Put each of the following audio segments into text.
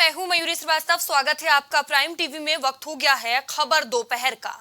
मैं हूं मयूरी श्रीवास्तव। स्वागत है आपका प्राइम टीवी में। वक्त हो गया है खबर दोपहर का।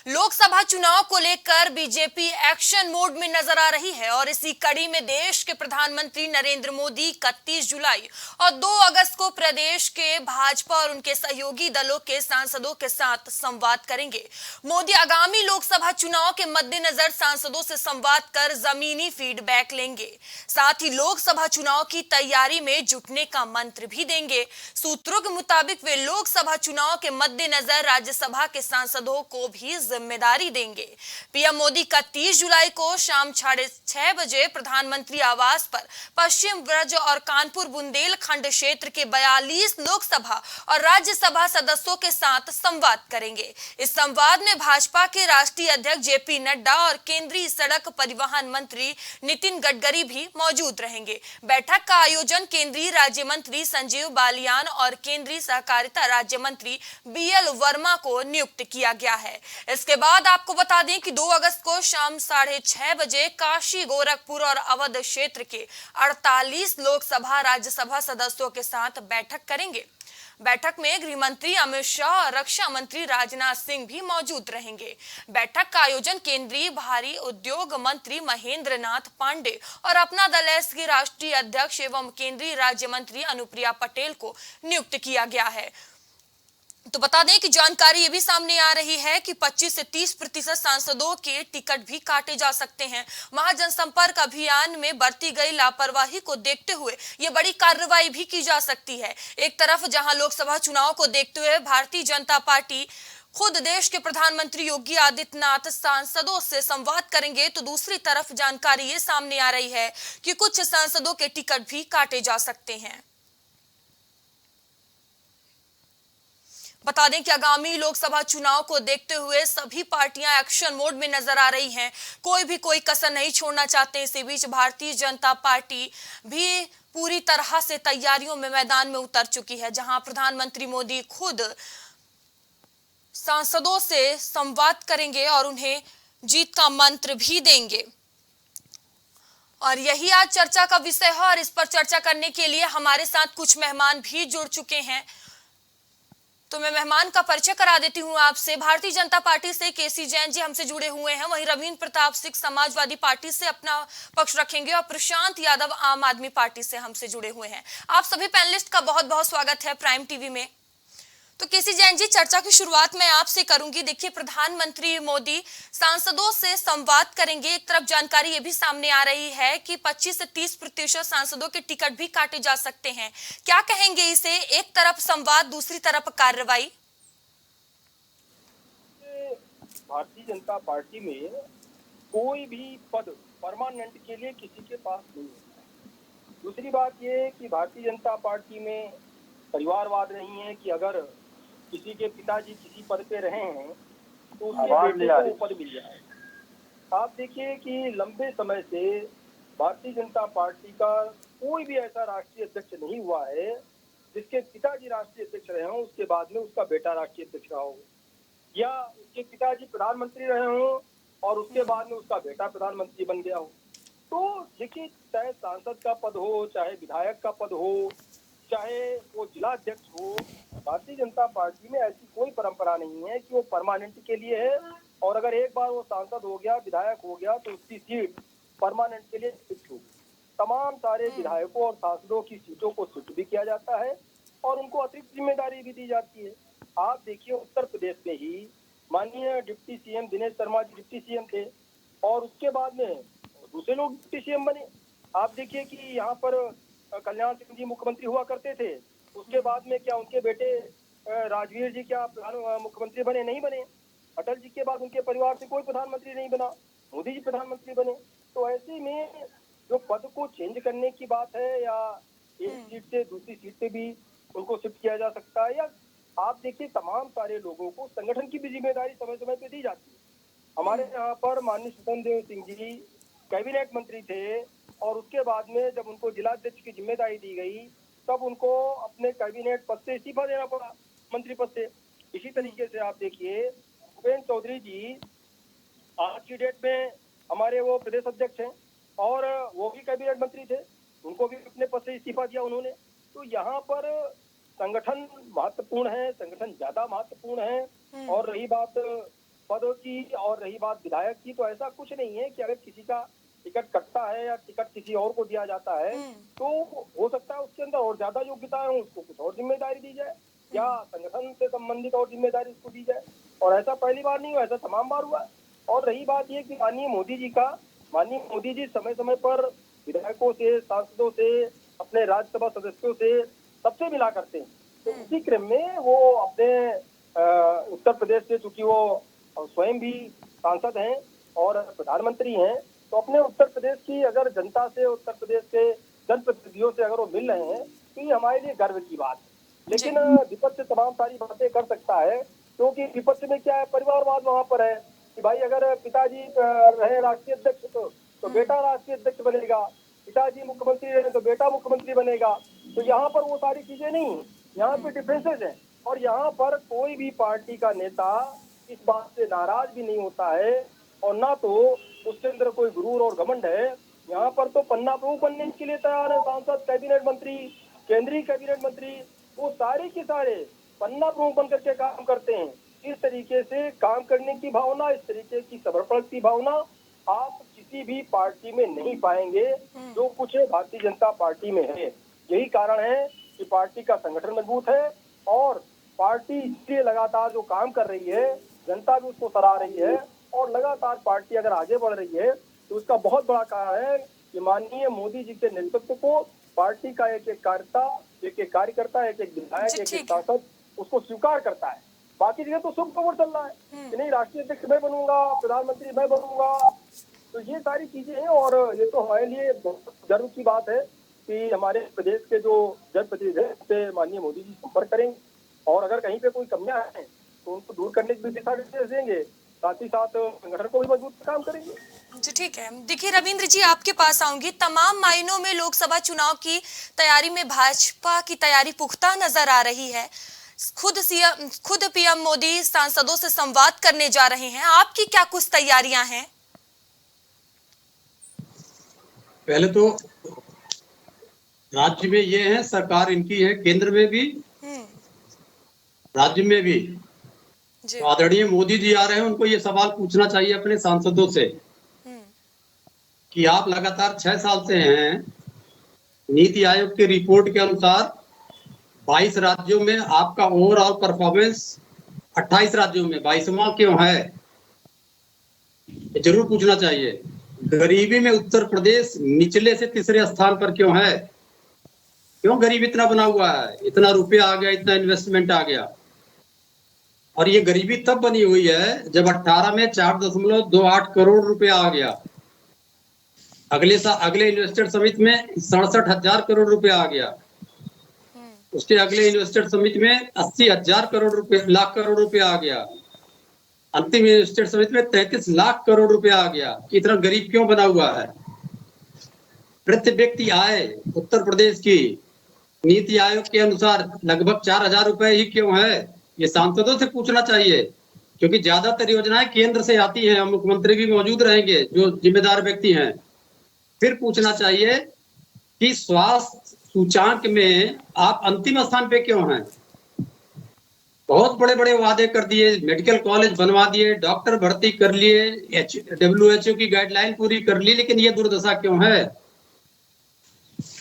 लोकसभा चुनाव को लेकर बीजेपी एक्शन मोड में नजर आ रही है और इसी कड़ी में देश के प्रधानमंत्री नरेंद्र मोदी 31 जुलाई और 2 अगस्त को प्रदेश के भाजपा और उनके सहयोगी दलों के सांसदों के साथ संवाद करेंगे। मोदी आगामी लोकसभा चुनाव के मद्देनजर सांसदों से संवाद कर जमीनी फीडबैक लेंगे। साथ ही लोकसभा चुनाव की तैयारी में जुटने का मंत्र भी देंगे। सूत्रों के मुताबिक वे लोकसभा चुनाव के मद्देनजर राज्यसभा के सांसदों को भी जिम्मेदारी देंगे। पीएम मोदी 31 जुलाई को शाम 6:30 बजे प्रधानमंत्री आवास पर पश्चिम ब्रज और कानपुर बुंदेलखंड क्षेत्र के 42 लोकसभा और राज्यसभा सदस्यों के साथ संवाद करेंगे। इस संवाद में भाजपा के राष्ट्रीय अध्यक्ष जेपी नड्डा और केंद्रीय सड़क परिवहन मंत्री नितिन गडकरी भी मौजूद रहेंगे। बैठक का आयोजन केंद्रीय राज्य मंत्री संजीव बालियान और केंद्रीय सहकारिता राज्य मंत्री बीएल वर्मा को नियुक्त किया गया है। इसके बाद आपको बता दें कि 2 अगस्त को शाम 6:30 बजे काशी, गोरखपुर और अवध क्षेत्र के 48 लोकसभा राज्यसभा सदस्यों के साथ बैठक करेंगे। बैठक में गृह मंत्री अमित शाह और रक्षा मंत्री राजनाथ सिंह भी मौजूद रहेंगे। बैठक का आयोजन केंद्रीय भारी उद्योग मंत्री महेंद्र नाथ पांडे और अपना दल एस के राष्ट्रीय अध्यक्ष एवं केंद्रीय राज्य मंत्री अनुप्रिया पटेल को नियुक्त किया गया है। तो बता दें कि जानकारी ये भी सामने आ रही है कि 25 से 30% सांसदों के टिकट भी काटे जा सकते हैं। महाजनसंपर्क अभियान में बरती गई लापरवाही को देखते हुए ये बड़ी कार्रवाई भी की जा सकती है। एक तरफ जहां लोकसभा चुनाव को देखते हुए भारतीय जनता पार्टी खुद देश के प्रधानमंत्री योगी आदित्यनाथ सांसदों से संवाद करेंगे, तो दूसरी तरफ जानकारी ये सामने आ रही है कि कुछ सांसदों के टिकट भी काटे जा सकते हैं। बता दें कि आगामी लोकसभा चुनाव को देखते हुए सभी पार्टियां एक्शन मोड में नजर आ रही हैं। कोई कसर नहीं छोड़ना चाहते। इसी बीच भारतीय जनता पार्टी भी पूरी तरह से तैयारियों में मैदान में उतर चुकी है, जहां प्रधानमंत्री मोदी खुद सांसदों से संवाद करेंगे और उन्हें जीत का मंत्र भी देंगे। और यही आज चर्चा का विषय है और इस पर चर्चा करने के लिए हमारे साथ कुछ मेहमान भी जुड़ चुके हैं। तो मैं मेहमान का परिचय करा देती हूं आपसे। भारतीय जनता पार्टी से केसी जैन जी हमसे जुड़े हुए हैं। वहीं रवींद्र प्रताप सिंह समाजवादी पार्टी से अपना पक्ष रखेंगे और प्रशांत यादव आम आदमी पार्टी से हमसे जुड़े हुए हैं। आप सभी पैनलिस्ट का बहुत बहुत स्वागत है प्राइम टीवी में। तो केसी जैन जी, चर्चा की शुरुआत मैं आपसे करूंगी। देखिए, प्रधानमंत्री मोदी सांसदों से संवाद करेंगे। एक तरफ जानकारी ये भी सामने आ रही है कि 25 से 30% सांसदों के टिकट भी काटे जा सकते हैं। क्या कहेंगे इसे? एक तरफ संवाद, दूसरी तरफ कार्रवाई। भारतीय जनता पार्टी में कोई भी पद परमानेंट के लिए किसी के पास नहीं है। दूसरी बात ये कि भारतीय जनता पार्टी में परिवारवाद नहीं है कि अगर किसी के पिताजी किसी पद पे रहे हैं तो उसके बेटे को पद मिल जाए। आप देखिए कि लंबे समय से भारतीय जनता पार्टी का कोई भी ऐसा राष्ट्रीय अध्यक्ष नहीं हुआ है जिसके पिताजी राष्ट्रीय अध्यक्ष रहे हों, उसके बाद में उसका बेटा राष्ट्रीय अध्यक्ष रहा हो, या उसके पिताजी प्रधानमंत्री रहे हों और उसके बाद में उसका बेटा प्रधानमंत्री बन गया हो। तो देखिए, चाहे सांसद का पद हो, चाहे विधायक का पद हो, चाहे वो जिला अध्यक्ष हो, भारतीय जनता पार्टी में ऐसी कोई परंपरा नहीं है कि वो परमानेंट के लिए है और अगर एक बार वो सांसद हो गया, विधायक हो गया, तो उसकी सीट परमानेंट के लिए फिक्स होगी। तमाम सारे विधायकों और सांसदों की सीटों को शिफ्ट भी किया जाता है और उनको अतिरिक्त जिम्मेदारी भी दी जाती है। आप देखिए, उत्तर प्रदेश में ही माननीय deputy CM Dinesh Sharma ji deputy CM थे और उसके बाद में दूसरे लोग डिप्टी सीएम बने। आप देखिए कि यहाँ पर कल्याण सिंह जी मुख्यमंत्री हुआ करते थे, उसके बाद में क्या उनके बेटे राजवीर जी क्या मुख्यमंत्री बने? नहीं बने। अटल जी के बाद उनके परिवार से कोई प्रधानमंत्री नहीं बना, मोदी जी प्रधानमंत्री बने। तो ऐसे में जो पद को चेंज करने की बात है या एक सीट से दूसरी सीट पे भी उनको शिफ्ट किया जा सकता है, या आप देखिए तमाम सारे लोगों को संगठन की भी जिम्मेदारी समय समय पे दी जाती है। हमारे यहाँ पर माननीय स्वतंत्र सिंह जी कैबिनेट मंत्री थे और उसके बाद में जब उनको जिलाध्यक्ष की जिम्मेदारी दी गई तब उनको अपने कैबिनेट पद से इस्तीफा देना पड़ा, मंत्री पद से। इसी तरीके से आप देखिए भूपेन्द्र चौधरी जी आज की डेट में हमारे वो प्रदेश अध्यक्ष हैं और वो भी कैबिनेट मंत्री थे, उनको भी अपने पद से इस्तीफा दिया उन्होंने। तो यहाँ पर संगठन महत्वपूर्ण है, संगठन ज्यादा महत्वपूर्ण है। और रही बात पद की और रही बात विधायक की, तो ऐसा कुछ नहीं है कि अगर किसी का टिकट कटता है या टिकट किसी और को दिया जाता है तो हो सकता है उसके अंदर और ज्यादा योग्यता है, उसको कुछ और जिम्मेदारी दी जाए या संगठन से संबंधित और जिम्मेदारी उसको दी जाए। और ऐसा पहली बार नहीं हुआ, ऐसा तमाम बार हुआ। और रही बात ये कि माननीय मोदी जी समय समय पर विधायकों से, सांसदों से, अपने राज्यसभा सदस्यों से सबसे मिला करते हैं। तो उसी क्रम में वो अपने उत्तर प्रदेश से, चूंकि वो स्वयं भी सांसद हैं और प्रधानमंत्री हैं, तो अपने उत्तर प्रदेश की अगर जनता से, उत्तर प्रदेश के जनप्रतिनिधियों से अगर वो मिल रहे हैं तो ये हमारे लिए गर्व की बात है। लेकिन विपक्ष तमाम सारी बातें कर सकता है, क्योंकि विपक्ष में क्या है, परिवारवाद वहां पर है कि भाई अगर पिताजी रहे राष्ट्रीय अध्यक्ष तो बेटा राष्ट्रीय अध्यक्ष बनेगा, पिताजी मुख्यमंत्री रहे तो बेटा मुख्यमंत्री बनेगा। तो यहाँ पर वो सारी चीजें नहीं, यहाँ पे डिफरेंसेस हैं। और यहाँ पर कोई भी पार्टी का नेता इस बात से नाराज भी नहीं होता है और ना तो उसके अंदर कोई गुरूर और घमंड है। यहाँ पर तो पन्ना प्रमुख बनने के लिए तैयार है सांसद, कैबिनेट मंत्री, केंद्रीय कैबिनेट मंत्री, वो सारे के सारे पन्ना प्रमुख बन करके काम करते हैं। इस तरीके से काम करने की भावना, इस तरीके की समर्पण की भावना आप किसी भी पार्टी में नहीं पाएंगे जो कुछ भारतीय जनता पार्टी में है। यही कारण है कि पार्टी का संगठन मजबूत है और पार्टी इसलिए लगातार जो काम कर रही है, जनता भी उसको सराह रही है और लगातार पार्टी अगर आगे बढ़ रही है तो उसका बहुत बड़ा कारण है कि माननीय मोदी जी के नेतृत्व को पार्टी का एक एक कार्यकर्ता, एक एक विधायक, एक एक सांसद उसको स्वीकार करता है। बाकी जगह तो शुभ खबर चल रहा है कि नहीं, राष्ट्रीय अध्यक्ष मैं बनूंगा, प्रधानमंत्री मैं बनूंगा। तो ये सारी चीजें हैं और ये तो हमारे लिए बहुत गर्व की बात है कि हमारे प्रदेश के जो जनप्रतिनिधि हैं उससे माननीय मोदी जी संपर्क करेंगे और अगर कहीं पे कोई कमियां हैं तो उनको दूर करने की भी दिशा निर्देश देंगे, साथ ही साथ संगठन को भी मजबूत काम करेंगे। जी ठीक है। देखिए रविंद्र जी, आपके पास आऊंगी। तमाम मायनों में लोकसभा चुनाव की तैयारी में भाजपा की तैयारी पुख्ता नजर आ रही है। खुद पीएम मोदी सांसदों से संवाद करने जा रहे हैं। आपकी क्या कुछ तैयारियां हैं? पहले तो राज्य में ये है, सरकार इनकी है, केंद्र में भी राज्य में भी। तो आदरणीय मोदी जी आ रहे हैं, उनको ये सवाल पूछना चाहिए अपने सांसदों से कि आप लगातार 6 साल से हैं। नीति आयोग की रिपोर्ट के अनुसार 22 राज्यों में आपका ओवरऑल परफॉर्मेंस 28 राज्यों में 22वां क्यों है, ये जरूर पूछना चाहिए। गरीबी में उत्तर प्रदेश निचले से तीसरे स्थान पर क्यों है? क्यों गरीब इतना बना हुआ है? इतना रुपया आ गया, इतना इन्वेस्टमेंट आ गया। और ये गरीबी तब बनी हुई है जब 18 में 4.28 करोड़ रुपया आ गया। अगले इन्वेस्टर समिट में 67,000 करोड़ रुपया आ गया। उसके अगले इन्वेस्टर समिट में 80,000 लाख करोड़ रुपया आ गया। अंतिम इन्वेस्टर समिट में 33 लाख करोड़ रुपया आ गया। इतना गरीब क्यों बना हुआ है? प्रति व्यक्ति आय उत्तर प्रदेश की नीति आयोग के अनुसार लगभग 4,000 रुपए ही क्यों है? ये सांसदों से पूछना चाहिए, क्योंकि ज्यादातर योजनाएं केंद्र से आती हैं। मुख्यमंत्री भी मौजूद रहेंगे जो जिम्मेदार व्यक्ति हैं। फिर पूछना चाहिए कि स्वास्थ्य सूचांक में आप अंतिम स्थान पे क्यों हैं? बहुत बड़े बड़े वादे कर दिए, मेडिकल कॉलेज बनवा दिए, डॉक्टर भर्ती कर लिए, WHO की गाइडलाइन पूरी कर ली, लेकिन ये दुर्दशा क्यों है?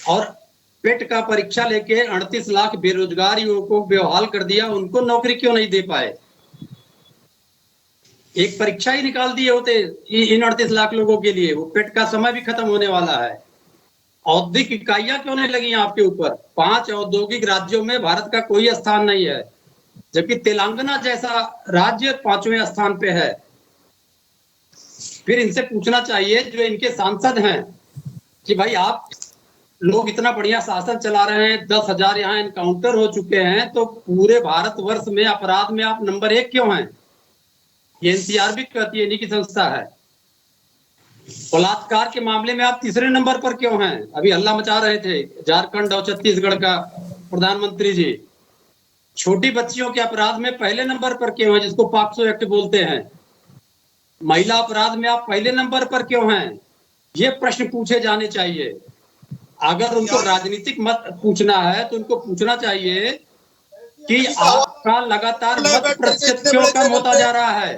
और पेट का परीक्षा लेके 38 लाख बेरोजगार युवकों को बेहाल कर दिया, उनको नौकरी क्यों नहीं दे पाए? एक परीक्षा ही निकाल दिए होते इन 38 लाख लोगों के लिए। वो पेट का समय भी खत्म होने वाला है। औद्योगिक इकाइयां क्यों नहीं लगी आपके ऊपर? 5 औद्योगिक राज्यों में भारत का कोई स्थान नहीं है, जबकि तेलंगाना जैसा राज्य 5वें स्थान पे है। फिर इनसे पूछना चाहिए जो इनके सांसद हैं कि भाई आप लोग इतना बढ़िया शासन चला रहे हैं, 10,000 यहाँ एनकाउंटर हो चुके हैं, तो पूरे भारतवर्ष में अपराध में आप नंबर 1 क्यों हैं? ये NCR भी कहती है, इन्हीं की संस्था है। बलात्कार के मामले में आप तीसरे नंबर पर क्यों हैं? अभी हल्ला मचा रहे थे झारखंड और छत्तीसगढ़ का प्रधानमंत्री जी। छोटी बच्चियों के अपराध में पहले नंबर पर क्यों है, जिसको पॉक्सो एक्ट बोलते हैं? महिला अपराध में आप पहले नंबर पर क्यों हैं? ये प्रश्न पूछे जाने चाहिए। अगर उनको राजनीतिक मत पूछना है तो उनको पूछना चाहिए कि आपका लगातार मत प्रतिशत क्यों कम होता जा रहा है?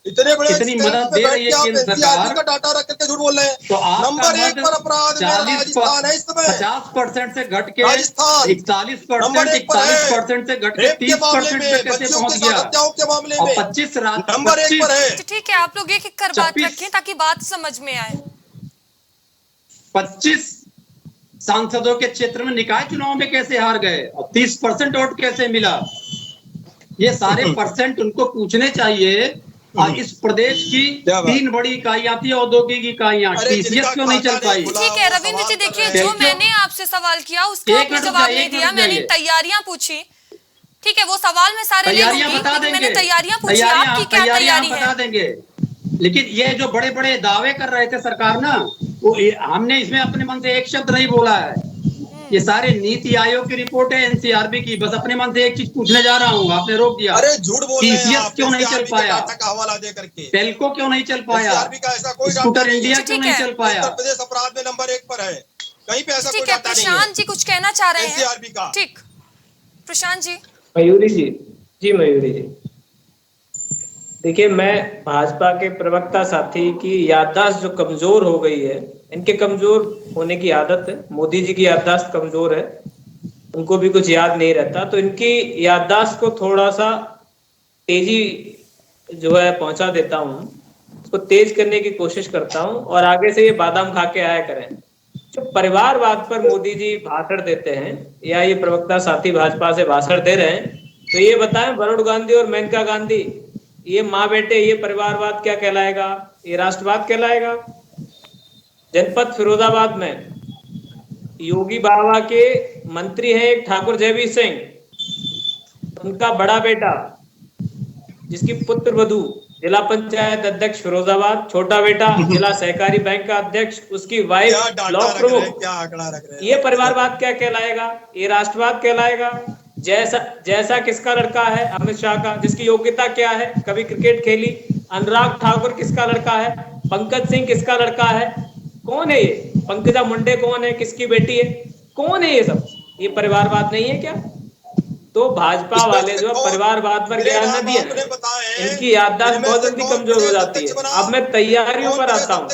इतने बड़े इतनी मदद दे रही है केंद्र सरकार, का डाटा रख करके झूठ बोल रहे हैं। तो आपका नंबर 1 पर अपराध में 40 है इस समय। 50% से घट के राजस्थान 41%, 41% से घट के 30% पे कैसे पहुंच गया? हत्याओं के मामले और में 25 नंबर 1 पर है। ठीक है, आप लोग एक एक कर बात 26 रखें ताकि बात समझ में आए। 25 सांसदों के क्षेत्र में निकाय चुनाव में कैसे हार गए और 30% वोट कैसे मिला? ये सारे परसेंट उनको पूछने चाहिए। और इस प्रदेश की 3 बड़ी इकाइयां थी, औद्योगिक इकाइयां, टीसीएस क्यों नहीं चल पाई? ठीक है रविंद्र जी, देखिए जो मैंने आपसे सवाल किया उसका आपने जवाब नहीं दिया। मैंने तैयारियां पूछी, ठीक है, वो सवाल मैं सारे ले लूंगी, लेकिन मैंने तैयारियां पूछी, आपकी क्या तैयारी है? बता देंगे। लेकिन ये जो बड़े बड़े दावे कर रहे थे सरकार ना, वो हमने इसमें अपने मन से एक शब्द नहीं बोला है। ये सारे नीति आयोग की रिपोर्ट है, एनसीआरबी की। बस अपने मन से एक चीज पूछने जा रहा हूँ, आपने रोक दिया। अरे झूठ बोल रहे हैं टीसीएस आप, क्यों नहीं चल पाया? का हवाला दे करके टेल्को क्यों नहीं चल पाया? का ऐसा कोई स्कूटर इंडिया क्यों नहीं चल पाया? उत्तर प्रदेश अपराध में नंबर 1 पर है, कहीं पे ऐसा कोई ठीक है, डाटा नहीं है। प्रशांत जी कुछ कहना चाह रहे हैं? एनसीआरबी का। ठीक, प्रशांत जी। मयूरी जी मयूरी जी, देखिए मैं भाजपा के प्रवक्ता साथी की याददाश्त जो कमजोर हो गई है, इनके कमजोर होने की आदत है। मोदी जी की याददाश्त कमजोर है, उनको भी कुछ याद नहीं रहता, तो इनकी याददाश्त को थोड़ा सा तेजी जो है पहुंचा देता हूँ, उसको तेज करने की कोशिश करता हूँ और आगे से ये बादाम खा के आया करें। जो परिवारवाद पर मोदी जी भाषण देते हैं या ये प्रवक्ता साथी भाजपा से भाषण दे रहे हैं, तो ये बताएं वरुण गांधी और मेनका गांधी, ये माँ बेटे, ये परिवारवाद क्या कहलाएगा? ये राष्ट्रवाद कहलाएगा? जनपद फिरोजाबाद में योगी बाबा के मंत्री हैं एक ठाकुर जयवीर सिंह, उनका बड़ा बेटा जिसकी पुत्र वधू जिला पंचायत अध्यक्ष फिरोजाबाद, छोटा बेटा जिला सहकारी बैंक का अध्यक्ष, उसकी वाइफ ब्लॉक प्रमुख, क्या आंकड़ा रख रहे हैं? ये परिवारवाद क्या कहलाएगा? ये राष्ट्रवाद कहलाएगा? जैसा किसका लड़का है? अमित शाह का, जिसकी योग्यता क्या है? कभी क्रिकेट खेली। अनुराग ठाकुर किसका लड़का है? पंकज सिंह किसका लड़का है? कौन है ये? पंकजा मुंडे कौन है? किसकी बेटी है? कौन है ये सब? ये परिवारवाद नहीं है क्या? तो भाजपा वाले जो परिवारवाद पर ज्ञान न दिया, इनकी याददाश्त बहुत जल्दी कमजोर हो जाती है। अब मैं तैयारियों पर आता हूँ।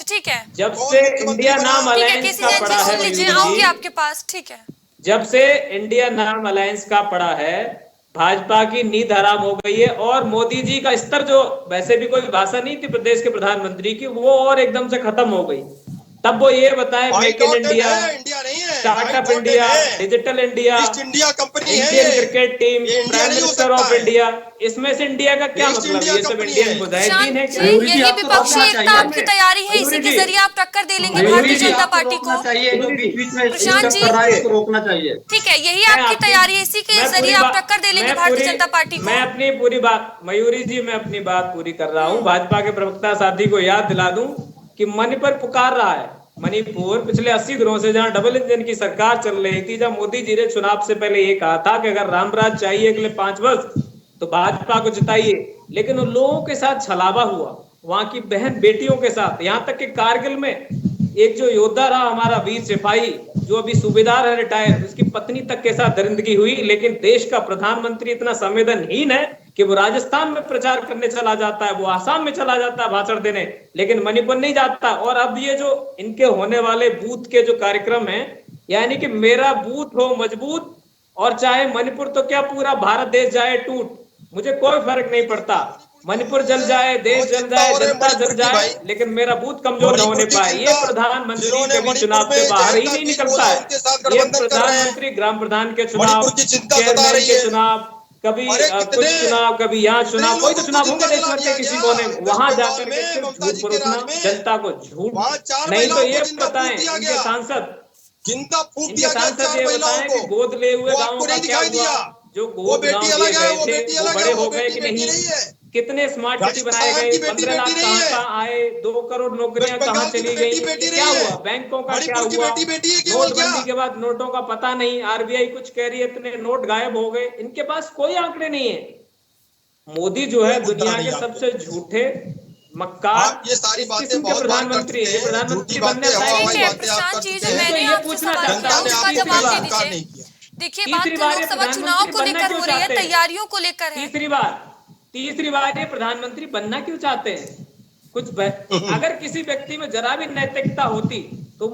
ठीक है, जब से इंडिया नाम अलायंस का पड़ा है, आऊंगी आपके पास। ठीक है, जब से इंडिया नाम अलायंस का पड़ा है, भाजपा की नींद हराम हो गई है और मोदी जी का स्तर, जो वैसे भी कोई भाषा नहीं थी प्रदेश के प्रधानमंत्री की, वो और एकदम से खत्म हो गई। तब वो ये बताएं make in India, startup India, digital India, east India company है, Indian cricket team, prime minister of India, इसमें से इंडिया का क्या मतलब? ये सब इंडियन मुजाहिदीन है क्या? यही विपक्षी एकता आपकी तैयारी है, इसी के जरिए आप टक्कर दे लेंगे भारतीय जनता पार्टी को? प्रशांत जी रोकना चाहिए। ठीक है, यही आपकी तैयारी है, इसी के जरिए आप टक्कर दे लेंगे भारतीय जनता पार्टी को? मैं अपनी पूरी बात, मयूरी जी मैं अपनी बात पूरी कर रहा हूँ। भाजपा के प्रवक्ता साथी को याद दिला दूं कि मणिपुर पुकार रहा है। मणिपुर पिछले 80 दिनों से जहां डबल इंजन की सरकार चल रही थी, जहां मोदी जी ने चुनाव से पहले ये कहा था कि अगर रामराज चाहिए अगले 5 वर्ष तो भाजपा को जिताइए, लेकिन उन लोगों के साथ छलावा हुआ, वहां की बहन बेटियों के साथ। यहाँ तक कि कारगिल में एक जो योद्धा रहा हमारा वीर सिपाही, जो अभी सूबेदार है रिटायर, उसकी पत्नी तक के साथ दरिंदगी हुई। लेकिन देश का प्रधानमंत्री इतना संवेदनहीन है कि वो राजस्थान में प्रचार करने चला जाता है, वो आसाम में चला जाता है भाषण देने, लेकिन मणिपुर नहीं जाता। और अब ये जो इनके होने वाले बूथ के जो कार्यक्रम हैं, यानी कि मेरा बूथ हो मजबूत और चाहे मणिपुर तो क्या पूरा भारत देश जाए टूट, मुझे कोई फर्क नहीं पड़ता। मणिपुर जल जाए, देश जल जाए, जनता जल जाए, लेकिन मेरा बूथ कमजोर न होने पाए। ये प्रधानमंत्री कभी चुनाव से बाहर ही नहीं निकलता है। ये प्रधानमंत्री ग्राम प्रधान के चुनाव, चेयरमैन के चुनाव, कभी कुछ चुनाव, कभी यहाँ चुनाव, कोई तो चुनाव होंगे देश भर के किसी कोने, वहां जाकर के झूठ परोसना, जनता को झूठ नहीं। तो ये बताएं इनके सांसद ये बताएं कि गोद ले हुए गाँव का क्या हुआ? जो गोद गाँव लिए गए थे वो बड़े हो गए कि नहीं? कितने स्मार्ट सिटी बनाए गए? 15 लाख कहाँ आए? 2 करोड़ नौकरियां कहाँ चली गई? क्या हुआ? बैंकों का क्या हुआ? नोटबंदी के बाद नोटों का पता नहीं, आरबीआई कुछ कह रही है, इतने नोट गायब हो गए। इनके पास कोई आंकड़े नहीं है। मोदी जो है दुनिया के सबसे झूठे मक्कार किस्म के प्रधानमंत्री है। प्रधानमंत्री बनने प्रशांत जी, जो मैंने आपसे सवाल किया उसका जवाब दे दीजिए। देखिए बात तो लोकसभा चुनाव को लेकर हो रही है, तैयारियों को लेकर है। तीसरी बार ये प्रधानमंत्री बनना क्यों चाहते हैं? अगर किसी व्यक्ति में जरा भी नैतिकता होती तो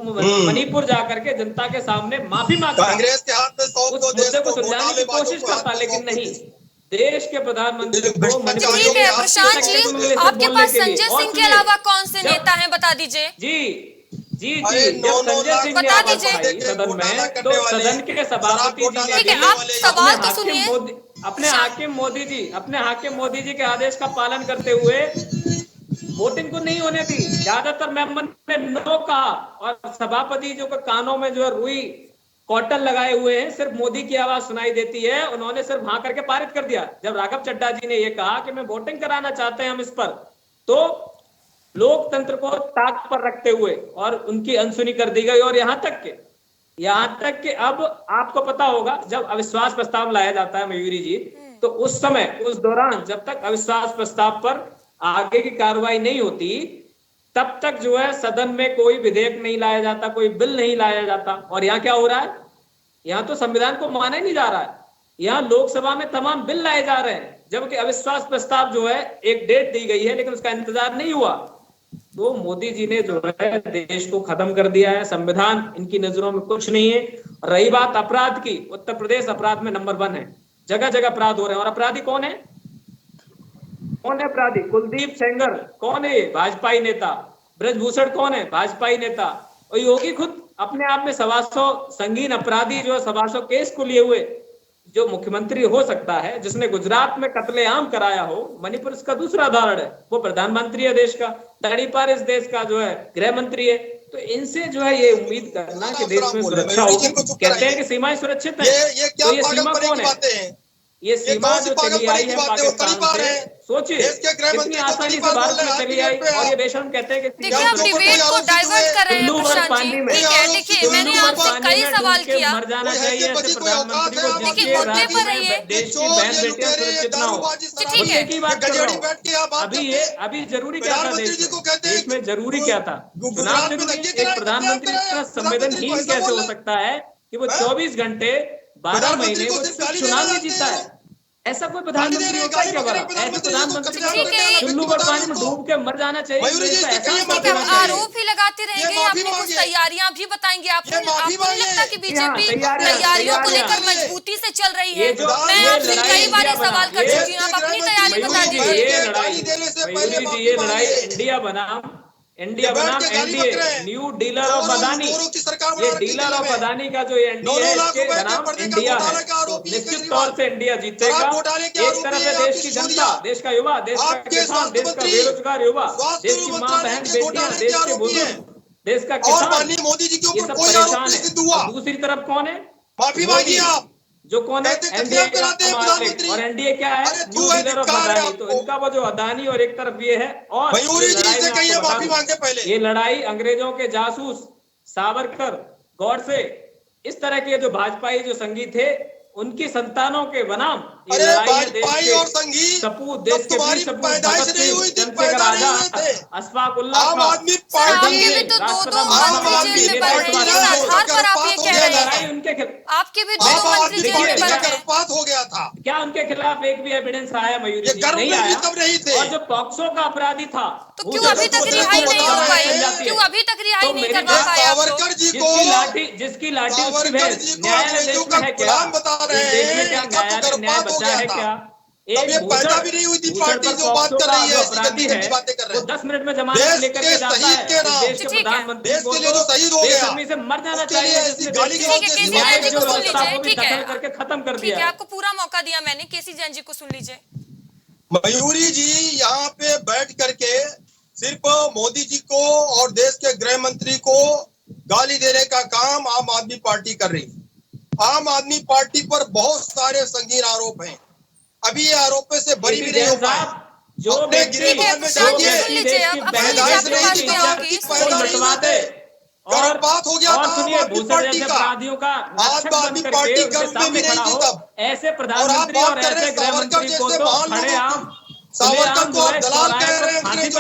मणिपुर जाकर के जनता के सामने माफी मांगता, कांग्रेस के हाथ में उस मुद्दे को सुलझाने की कोशिश करता, लेकिन नहीं, देश के प्रधानमंत्री को मणिपुर। ठीक है प्रशांत जी, आपके पास संजय सिंह के अलावा कौन से नेता हैं बता दीजिए। जी जब संजय सिंह बता दीजिए सदन में, तो सदन के सभापति जी ने, ठीक है आप सवाल तो सुनिए, अपने हाकिम मोदी जी के आदेश का पालन करते हुए वोटिंग को नहीं होने दी। ज्यादातर मेंबर ने नो कहा और सभापति जो के कानों में जो है रुई कॉटन लगाए हुए हैं, सिर्फ मोदी की आवाज सुनाई देती है, उन्होंने सिर्फ हाँ करके पारित कर दिया। जब राघव चड्ढा जी ने ये कहा कि मैं वोटिंग कराना चाहते हैं हम इस पर, तो लोकतंत्र को ताक पर रखते हुए और उनकी अनसुनी कर दी गई। और यहाँ तक कि अब आपको पता होगा जब अविश्वास प्रस्ताव लाया जाता है मयूरी जी, तो उस दौरान जब तक अविश्वास प्रस्ताव पर आगे की कार्रवाई नहीं होती, तब तक जो है सदन में कोई विधेयक नहीं लाया जाता, कोई बिल नहीं लाया जाता। और यहाँ क्या हो रहा है? यहाँ तो संविधान को माना ही नहीं जा रहा है, यहाँ लोकसभा में तमाम बिल लाए जा रहे हैं, जबकि अविश्वास प्रस्ताव जो है एक डेट दी गई है, लेकिन उसका इंतजार नहीं हुआ। तो मोदी जी ने जो है देश को खत्म कर दिया है, संविधान इनकी नजरों में कुछ नहीं है। रही बात अपराध की, उत्तर प्रदेश अपराध में नंबर 1 है, जगह जगह अपराध हो रहे हैं। और अपराधी कौन है? अपराधी? कुलदीप सेंगर कौन है? भाजपा नेता। ब्रजभूषण कौन है? भाजपा नेता। और योगी खुद अपने आप में 125 संगीन अपराधी जो 125 केस को लिए हुए जो मुख्यमंत्री हो सकता है, जिसने गुजरात में कत्लेआम कराया हो, मणिपुर इसका दूसरा उदाहरण है, वो प्रधानमंत्री है देश का, तड़ीपार इस देश का जो है गृह मंत्री है। तो इनसे जो है ये उम्मीद करना कि देश में सुरक्षा होगी। कहते हैं कि सीमाएं सुरक्षित है, तो ये सीमा कौन है? ये सीमा जो चली आई है पाकिस्तान से, सोचिए कितनी आसानी से भारत में चली आई, और ये बेशर्म कहते हैं कि देखिए आप डिबेट को डाइवर्ट कर रहे हैं प्रशांत जी। ठीक है, देखिए मैंने आपसे कई सवाल किया, मर जाना चाहिए ऐसे प्रधानमंत्री को, देखिए मुद्दे पर रहिए, देश की बहन बेटियां सुरक्षित ना हो। ठीक है की बात कर रहा हूं। अभी जरूरी क्या था देश में जरूरी क्या था? चुनाव जरूरी। एक प्रधानमंत्री इतना संवेदनहीन कैसे हो सकता है कि वो 24 घंटे 12 महीने वो चुनाव नहीं जीता है? ऐसा कोई प्रधानमंत्री होता है क्या? ऐसे प्रधानमंत्री चुल्लू पर पानी में डूब के मर जाना चाहिए? आरोप ही लगाते रहेंगे, आपने कुछ तैयारियां भी बताएंगे। आपको नहीं लगता कि बीजेपी तैयारियों को लेकर मजबूती से चल रही है? मैं आपसे कई बार ये सवाल कर चुकी हूँ, आप अपनी तैयारी बता दीजिए। ये लड़ाई इंडिया बनाम NDA, new dealer of Adani, ये डीलर ऑफ अदानी का जो एनडीए है, इसके बनाम इंडिया है। तो निश्चित तौर से इंडिया जीतेगा। एक तरफ है देश की जनता, देश का युवा, देश का किसान, देश का बेरोजगार युवा, देश की माँ बहन बेटियां, देश के बुजुर्ग, देश का किसान, मोदी जी के ये ऊपर सब कोई आरोप नहीं सिद्ध हुआ। दूसरी तरफ कौन है? माफी मांगिए आप। जो कौन है? एनडीए कराते हैं प्रधानमंत्री। और एनडीए क्या है? New dealer of Adani. तो इनका वो जो अदानी और एक तरफ ये है, और माफी मांगे पहले। ये लड़ाई अंग्रेजों के जासूस सावरकर, गौडसे, इस तरह के जो भाजपाई जो संगी थे, उनकी संतानों के बनाम ये लड़ाई भाजपाई और संगी सपूत, देश के वीर सपूत भगत सिंह, चंद्रशेखर आजाद, अशफाक उल्लाह आम आदमी पार्टी आपके भी तो दो मंत्री जेल में पड़ रहे हैं, इस आधार पर आप ये कह रहे हैं? आपके भी 2 मंत्री जेल में पड़ रहे हैं। हो गया था क्या उनके खिलाफ एक भी एविडेंस आया मयूरी जी? नहीं आया। और जो पॉक्सो का अपराधी था, तो क्यों अभी तक रिहाई नहीं हो पाई? क्यों अभी तक रिहाई नहीं करवा पाए आप लोग? जिसकी लाठी उसकी भैंस। न्यायालय देश में है क्या? देश में क्या न्यायालय न्याय बचा है क्या? एक पैदा भी नहीं हुई थी पार्टी जो बात कर रही है, अपराधी है, वो 10 मिनट में जमानत लेकर के जाता है। देश के प्रधानमंत्री को बेशर्मी से मर जाना चाहिए, करके खत्म कर ठीक है, दिया। आपको पूरा मौका दिया मैंने। केसी जैन जी को सुन लीजिए। मयूरी जी यहाँ पे बैठ करके सिर्फ मोदी जी को और देश के गृह मंत्री को गाली देने का काम आम आदमी पार्टी कर रही है। आम आदमी पार्टी पर बहुत सारे संगीन आरोप हैं, अभी ये आरोपों से बरी भी नहीं हो पाए। जो गिरफ्तार में और बात हो गया था पार्टी का, आम आदमी पार्टी गर्व में भी नहीं थी तब। ऐसे प्रधानमंत्री और ऐसे गृह मंत्री को तो खड़े आम सावरकर को आप दलाल कह रहे हैं,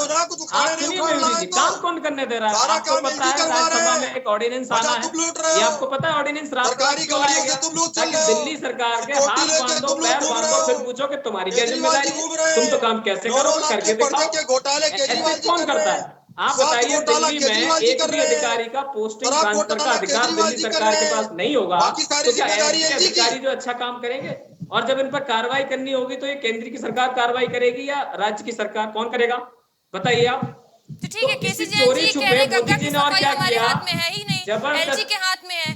दो ना, कुछ उखाड़े आप नहीं सुनिए उखाड़ मयूरी रहा जी, है काम तो। कौन करने दे रहा है? सारा आपको काम पता एलजी है करवा रहे राज्यसभा हैं। में एक ऑर्डिनेंस आना बचा है, तुम लूट रहे ये हो। आपको पता है ऑर्डिनेंस रात रात सरकारी क्यों लाया गाड़ियों से गया? तुम लोग चल ताकि रहे हो, दिल्ली सरकार के सिक्योरिटी हाथ लेके बांधो, तुम लोग पैर घूम रहे बांधो, हो, फिर पूछो कि तुम्हारी क्या केजरीवाल जी जिम्मेदारी है, घूम रहे तुम तो हैं, काम कैसे 9 करोगे, लाख करके के पर्चे दिखाओ। के घोटाले केजरीवाल ऐसे जी कौन कर रहे करता हैं, है? आप स्वास्थ्य बताइए, घोटाला दिल्ली में केजरीवाल जी एक कर भी रहे हैं, अधिकारी का पोस्टिंग शराब ट्रांसफर का घोटाला अधिकार केजरीवाल दिल्ली जी कर सरकार रहे के हैं, पास नहीं होगा, बाकी सारी तो क्या जिम्मेदारी ऐसे एलजी की। अधिकारी जो अच्छा काम करेंगे? और जब इन पर कार्रवाई करनी होगी तो ये केंद्र की सरकार कार्रवाई करेगी या राज्य की सरकार? कौन करेगा, बताइए आप। तो ठीक तो है, इसी केसी जैन जी चोरी ये कह छुपे रहे मोदी गंगा जी की ने और सफाई क्या हमारे किया, हाथ में है ही नहीं, एलजी जबरदस्त। के हाथ में है।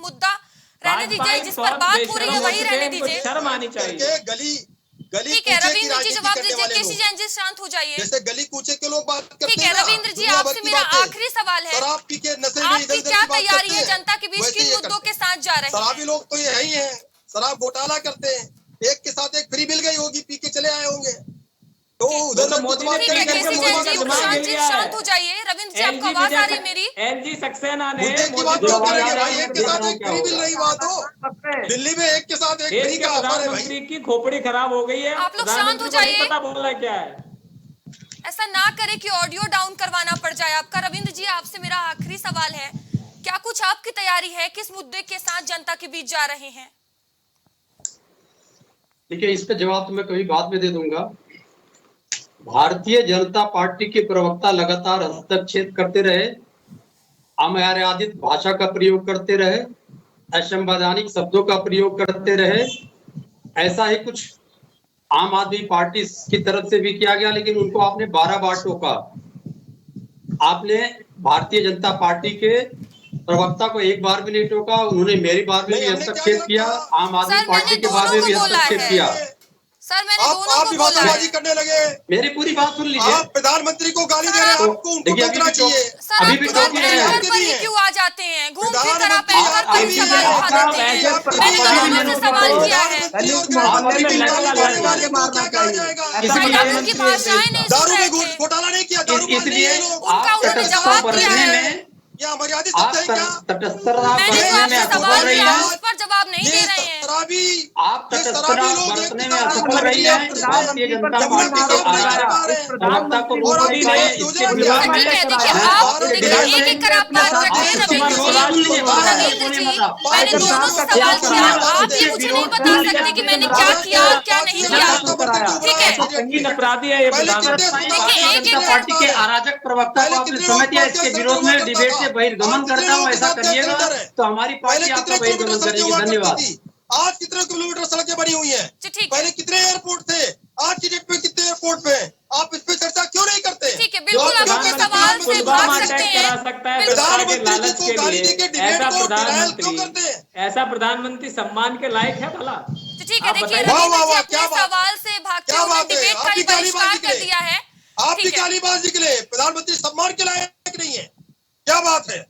मुद्दा रहने दीजिए, जिस पर बात हो रही है वही रहने दीजिए। शर्म आनी चाहिए। गली ठीक है रविंद्र जी जवाब दीजिए। केसी जैन जी शांत हो जाइए। जैसे गली कूचे के लोग बात करते हैं। ठीक है रविंद्र जी, आपसे मेरा आखिरी सवाल है, शराब पी के नशे में आपकी क्या तैयारी है जनता के बीच किन मुद्दों के साथ जा रहे हैं? शराबी लोग तो ये हैं, शराब घोटाला करते हैं, एक के साथ एक फ्री मिल गई होगी, पी के चले आए होंगे। तो उधर तो से मोदी बात ने ठीक है, करेंगे, केसी मुद्दे जैन की जी, बात दिमाग प्रशांत हिल जी, गया है। शांत हो जाइए। रविंद्र जी, आपको एलजी आवाज आ रही है मेरी? एलजी सक्सेना ने मुद्दे की बात क्यों करेंगे भाई? एक के साथ एक फ्री मिल रही बात हो। दिल्ली में एक के साथ एक देश फ्री के का ऑफर है भाई। प्रधानमंत्री की खोपड़ी खराब हो गई है। आप लोग शांत हो प्रधानमंत्री को नहीं जाइए। पता बोलना क्या है। ऐसा ना करें कि ऑडियो डाउन करवाना पड़ जाए आपका। रविंद्र जी, आपसे मेरा आखिरी सवाल है, क्या कुछ आपकी तैयारी है, किस मुद्दे के साथ जनता के बीच जा रहे हैं? देखिए, इसका जवाब तो मैं कभी बाद में दे दूंगा। भारतीय जनता पार्टी के प्रवक्ता लगातार हस्तक्षेप करते रहे, अमर्यादित भाषा का प्रयोग करते रहे, असंवैधानिक शब्दों का प्रयोग करते रहे। ऐसा ही कुछ आम आदमी पार्टी की तरफ से भी किया गया, लेकिन उनको आपने 12 बार टोका। आपने भारतीय जनता पार्टी के प्रवक्ता को एक बार भी नहीं टोका। उन्होंने मेरी बार में भी नहीं, हमने क्या हस्तक्षेप किया, कहा? आम आदमी सर, पार्टी मैंने के बार दोनों में को भी बोला हस्तक्षेप है। किया। सर, मैंने आप दोनों को भी बोला बातोबाजी है। करने लगे। मेरी पूरी बात सुन लीजिए। आप प्रधानमंत्री को गाली दे रहे हैं, तो आपको उनको देखिए, अभी टोकना भी टोक- चाहिए। सर, अभी आप भी तुरंत टोक ही रहे हैं। एंकर पर ही हैं। क्यों आ जाते हैं? घूम फिर कर आप प्रधानमंत्री एंकर पर ही अभी सवाल भी उठा देते हैं। मैंने तो दोनों से सवाल किया है। प्रधानमंत्री और मामले में गृहमंत्री लगा गाली देने वाले को मारना क्या कहा चाहिए। जाएगा? ऐसा भाई, आप उनकी प्रधानमंत्री है भाषाएं देश नहीं का। सुन दारू रहे में थे। घोटाला नहीं किया, दारू बांध नहीं इसलिए है लोग। उनका आप उन्होंने तटस्थता जवाब दिया बरतने है। में या मर्यादित आप शब्द है क्या? तटस्थता मैंने जो बरतने में आपसे असफल सवाल रही किया है। उस पर जवाब नहीं दे रहे हैं। आप तटस्थता बरतने में असफल रही है। भारतीय जनता पार्टी के प्रवक्ता को रोक और नहीं पाए, इसके विरोध ठीक में है, देखिए आप देखिए, एक एक कर आप बात रखिए। रविंद्र जी, रविंद्र जी, मैंने दोनों से सवाल किया। आप ये मुझे नहीं बता सकते कि मैंने क्या किया और क्या नहीं किया। ठीक है, संगीन अपराधी है ये प्रधानमंत्री। भारतीय जनता पार्टी के अराजक प्रवक्ता को आपने समय दिया, इसके विरोध में डिबेट से बहिर्गमन करता हूँ। ऐसा करिएगा तो हमारी पार्टी आपका बहिर्गमन करेगी। धन्यवाद। आज कितने किलोमीटर सड़कें बनी हुई हैं? ठीक है। पहले कितने एयरपोर्ट थे? आज की डेट में कितने एयरपोर्ट पे? आप इस पे चर्चा क्यों नहीं करते? ठीक है, बिल्कुल आप अपने सवाल से भाग सकते हैं। लालच के गाली लिए देके डिबेट ऐसा को डिनायल क्यों करते हैं? ऐसा प्रधानमंत्री सम्मान के लायक है भला? ठीक है, आप देखिए, बताइए। रविंद्र जी वाह, अपने क्या बात- सवाल से भागते क्या हुए बात है? डिबेट का आप ही भी गाली बहिष्कार बाजी कर निकले। दिया है। आप भी ठीक है। गालीबाज निकले। प्रधानमंत्री सम्मान के लायक नहीं है। क्या बात है?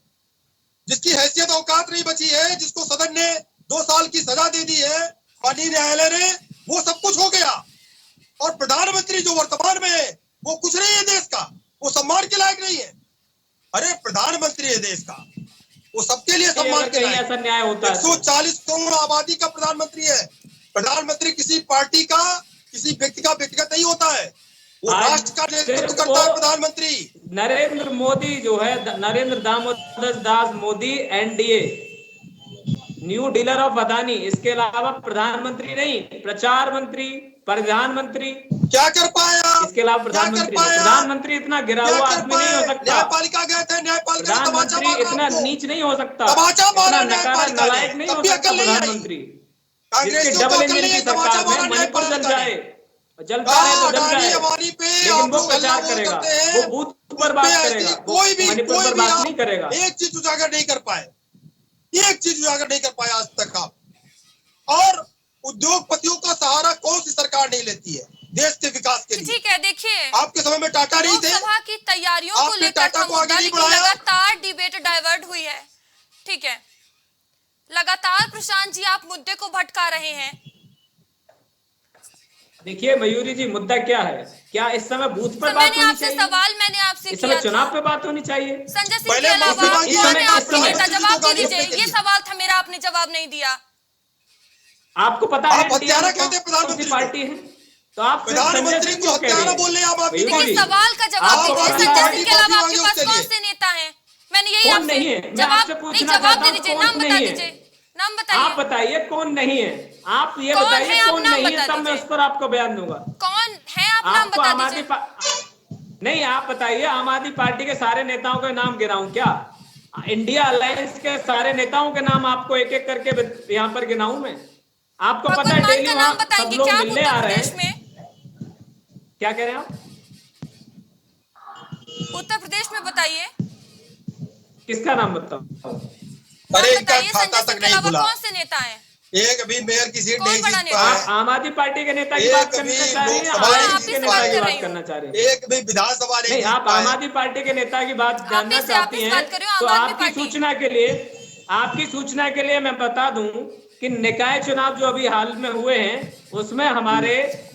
जिसकी हैसियत औकात नहीं बची है, जिसको सदन ने 2 साल की सजा दे दी है माननीय न्यायालय ने, वो सब कुछ हो गया। और प्रधानमंत्री जो वर्तमान में है वो कुछ नहीं है देश का, वो सम्मान के लायक नहीं है। अरे प्रधानमंत्री है देश का, वो सबके लिए सम्मान के लायक। ऐसा न्याय होता है 140 करोड़ आबादी का प्रधानमंत्री है। प्रधानमंत्री किसी पार्टी का, किसी व्यक्ति का व्यक्तिगत नहीं होता है, वो आज राष्ट्र का नेतृत्व सिर्फ करता है वो- प्रधानमंत्री। नरेंद्र मोदी जो है, Narendra Damodar Das Modi, NDA new dealer of Adani, इसके अलावा प्रधानमंत्री नहीं, प्रचार मंत्री, प्रधानमंत्री, क्या कर पाया? इसके अलावा क्या कर प्रधानमंत्री पाया? प्रधानमंत्री इतना गिरा क्या हुआ कर आदमी नहीं हो पाए? सकता। न्यायपालिका गए थे, न्यायपालिका ने तमाचा प्रधानमंत्री मारा इतना आपको। नीच नहीं हो सकता, तमाचा मारा इतना नकारा न्यायपालिका ने, नलायक नहीं तब हो भी सकता अकल नहीं आई। प्रधानमंत्री। जिसके कांग्रेसियों को डबल अकल इंजन नहीं की है, तमाचा सरकार मारा में मणिपुर जल न्यायपालिका जाए, ने। जलता है तो जल अडानी जाए, अंबानी पे लेकिन आप वो लोग प्रचार हल्ला बोल करेगा, करते हैं। वो बूथ पर बात उस पे करेगा, ऐसी वो मणिपुर पर बात नहीं करेगा। एक चीज उजागर नहीं कर पाए, एक चीज उजागर नहीं कर पाए आज तक आप। और उद्योगपतियों का सहारा कौन सी सरकार नहीं लेती है देश के विकास के लिए? ठीक है, देखिए, आपके समय में टाटा नहीं थे? लोकसभा की तैयारियों को आपने लेकर टाटा था को आगे मुद्दा, नहीं लेकिन बढ़ाया? लगातार डिबेट डाइवर्ट हुई है। ठीक है, लगातार प्रशांत जी आप मुद्दे को भटका रहे हैं। देखिए मयूरी जी, मुद्दा क्या है? क्या इस समय बूथ पर सर, बात मैंने होनी आपसे चाहिए? सवाल आपसे इस किया समय था। चुनाव पे बात होनी चाहिए। संजय सिंह पहले के अलावा मुद्दा कौन इस है समय- आपके इस नेता? समय- जवाब दे इस दीजिए। समय- ये सवाल था मेरा, आपने जवाब नहीं दिया। आपको पता है आप हत्यारा कहते हैं कौन सी प्रधानमंत्री पार्टी है? तो आप फिर संजय प्रधानमंत्री सिंह को क्यों कह रहे हत्यारा हैं? बोल रहे हैं आप आदमी को। लेकिन सवाल का जवाब आप दीजिए। पार्टी- संजय सिंह के अलावा पार्टी आपके पास मांगे कौन उसके से नेता हैं? मैंने यही कौन आपसे नहीं है? मैं जवाब आपसे नहीं, पूछना जवाब चाहता दे हूं, दीजिए। कौन नाम बता नहीं है? दीजिए, नाम आप बताइए। बताइए कौन नहीं है? आप ये कौन बताइए है? आप कौन नाम नहीं है, बता तब मैं दीजिए। उस पर आपको बयान दूंगा। कौन है? आप नाम आपको बता आम आदमी दीजिए। नहीं, आप बताइए आम आदमी पार्टी के सारे नेताओं के नाम गिनाऊं क्या? इंडिया अलायंस के सारे नेताओं के नाम आपको एक एक करके यहाँ पर गिनाऊं मैं? आपको पता है भगवंत मान डेली का वहां नाम सब बताएंगे लोग क्या आप मिलने आ उत्तर रहे प्रदेश हैं। में? क्या कह रहे हैं आप? उत्तर प्रदेश में बताइए। किसका नाम बताओ? अरे नाम इनका बताइए। खाता संजय तक सिंह के नहीं अलावा खुला। कौन से नेता हैं? एक अभी मेयर की सीट कौन नहीं बड़ा जीत नेता? पाए। आप आम आदमी पार्टी के नेता की एक बात अभी करना चाह रहे हैं या लोकसभा आम नहीं आदमी के जीत नेता पाए। की बात करना चाह रहे हैं? एक भी विधानसभा नहीं नहीं, जीत आप आम पाए। आदमी पार्टी के नेता की बात जानना से आप चाहती इस हैं बात कर रहे हो, तो आम आदमी आपकी पार्टी। सूचना के लिए मैं बता दूं कि निकाय चुनाव जो अभी हाल में हुए हैं उसमें हमारे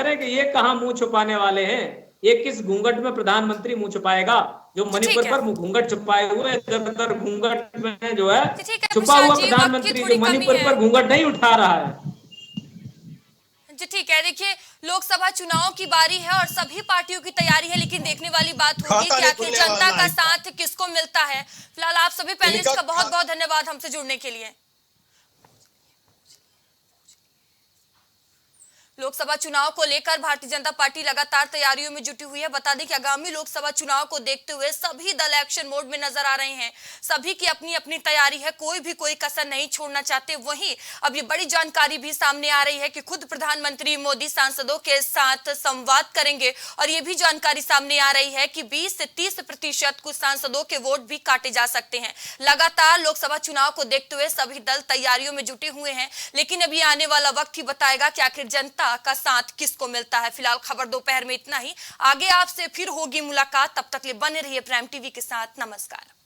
करें कि ये कहाँ मुंह छुपाने वाले हैं, ये किस घूंघट में प्रधानमंत्री मुंह छुपाएगा? जो मणिपुर पर घूंघट छुपाए हुए, ज्यादातर घूंघट में जो है ठीक है छुपा हुआ तुषार जी, वक्त की प्रधानमंत्री थोड़ी जो कमी मणिपुर है। पर घूंघट नहीं उठा रहा है। जी ठीक है, देखिए लोकसभा चुनाव की बारी है और सभी पार्टियों की तैयारी है, लेकिन देखने वाली बात होगी खाता कि नहीं आखिर खुलने जनता वाला का है। साथ किसको मिलता है। फिलहाल आप सभी पैनलिस्ट इनका का बहुत बहुत धन्यवाद हमसे जुड़ने के लिए। लोकसभा चुनाव को लेकर भारतीय जनता पार्टी लगातार तैयारियों में जुटी हुई है। बता दें कि आगामी लोकसभा चुनाव को देखते हुए सभी दल एक्शन मोड में नजर आ रहे हैं। सभी की अपनी अपनी तैयारी है, कोई कसर नहीं छोड़ना चाहते। वहीं अब ये बड़ी जानकारी भी सामने आ रही है कि खुद प्रधानमंत्री मोदी सांसदों के साथ संवाद करेंगे और ये भी जानकारी सामने आ रही है कि 20 से 30% कुछ सांसदों के वोट भी काटे जा सकते हैं। लगातार लोकसभा चुनाव को देखते हुए सभी दल तैयारियों में जुटे हुए हैं, लेकिन अभी आने वाला वक्त ही बताएगा कि आखिर जनता का साथ किसको मिलता है। फिलहाल खबर दोपहर में इतना ही। आगे आपसे फिर होगी मुलाकात, तब तक के लिए बने रहिए प्राइम टीवी के साथ। नमस्कार।